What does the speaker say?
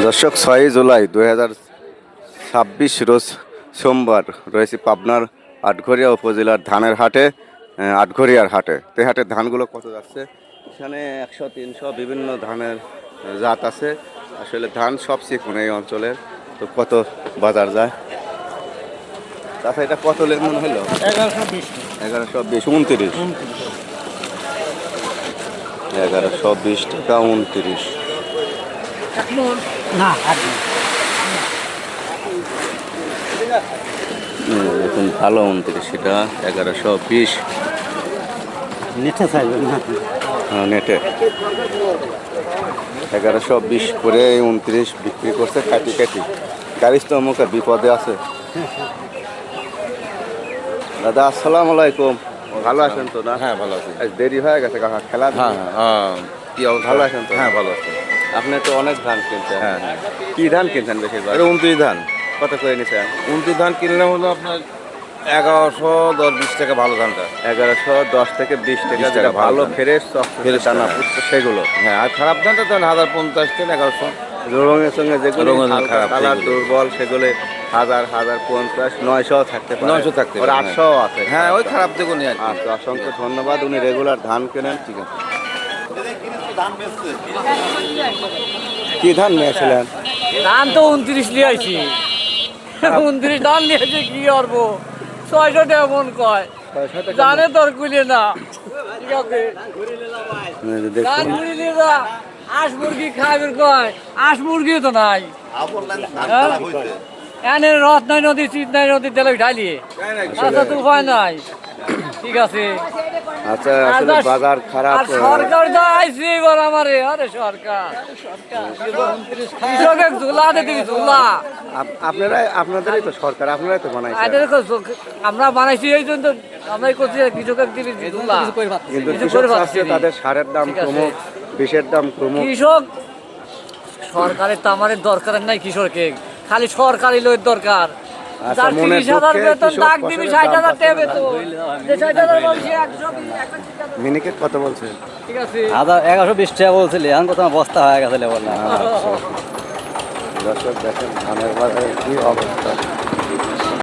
দর্শক 6 জুলাই 2026 রোজ সোমবার রয়েছে পাবনার আটঘরিয়া উপজেলার ধানের হাটে, আটঘরিয়ার হাটে। তে হাটের ধানগুলো কত যাচ্ছে? এখানে 100-300 বিভিন্ন ধানের জাত আছে। আসলে ধান সব চিকুন এই অঞ্চলের, তো কত বাজার যায়? তাছাড়া এটা কত লেমন হলো? 1120 1120 29 1120 টাকা 29। না দেখুন ভালো 29, সেটা 1120 নেটে চাইবেন না নেটে 1120 করে 29 বিক্রি করছে কাটি কাটি। গাড়ি তো মুখে বিপদে আছে। দাদা আসসালামু আলাইকুম, ভালো আছেন তো? না হ্যাঁ ভালো আছি। আজ দেরি হয়ে গেছে কাকা, খেলা হ্যাঁ হ্যাঁ কি অবস্থা? ভালো আছেন তো? হ্যাঁ ভালো আছি। আপনি তো অনেক ধান কিনছেন। হ্যাঁ হ্যাঁ কি ধান কিনছেন বেশিরভাগ? এটা 29 ধান। কত করে নিছেন? 29 ধান কিনলাম হলো আপনার 1110-20 টাকা ভালো ধানটা। 1110 থেকে 20 টাকা, 20 টাকা যেটা ভালো ভালো ধান। ফ্রেশ ফ্রেশ দানা ধান। পুষ্ট সেগুলো। হ্যাঁ আর খারাপ ধানটা তো 1050 থেকে 1100। রঙের সঙ্গে যেগুলো রঙের হালকা খারাপ কালার সেগুলো। দুর্বল সেগুলো 1050 900 থাকতে পারে। 900 থাকতে ওর পারে, 800 আছে। হ্যাঁ ওই খারাপ দেখুন আর কি। আচ্ছা, অসংখ্য ধন্যবাদ। উনি রেগুলার ধান কেনেন, ঠিক আছে। কি ধান নিয়েছিলেন? ধান তো 29 নিয়ে আইছি 29 ধান নিয়েছে কি করবো 600 টাকা মন কয় জানে তোর কুলে না ঠিক আছে ধান দেখুন কুলে না আঁশ মুরগি খাবের কয় আঁশ মুরগি তো নাই এনে রথ নাই নদী শীত নাই নদী তেলে ঢালিয়ে আচ্ছা তো উপায় নাই ঠিক আছে আচ্ছা, আসলে বাজার খারাপ। আর সরকার যা আইছে এবার আমারে আরে সরকার কৃষকের ঝুলা দিতে ঝুলা আপনাদেরই তো সরকার, আপনারাই তো বানাইছেন। আমরা বানাইছি এই জন্য আমরাই করছি কৃষকের দিবি ঝুলা কিন্তু কিছু কৃষক করে চাচ্ছে তাদের সারের দাম ঠিক আছে। কমুক, বিষের দাম কমুক। কৃষক সরকারের তো আমাদের দরকার নাই কৃষককে খালি সরকারি লোকের দরকার আচ্ছা, যার মনের 30,000 দুঃখে বেতন কৃষক ডাক দিবি ফসলের 60,000 দাম টাকা পাচ্ছে না। বেতন যে 60,000 বলছি 100 মিনিকেট কত বলছে? ঠিক আছে 1120 টাকা বলছিলি, এখন কত বস্তা হয়ে গেছে লেবার না। আচ্ছা। দর্শক দেখেন ধানের বাজারে কি অবস্থা।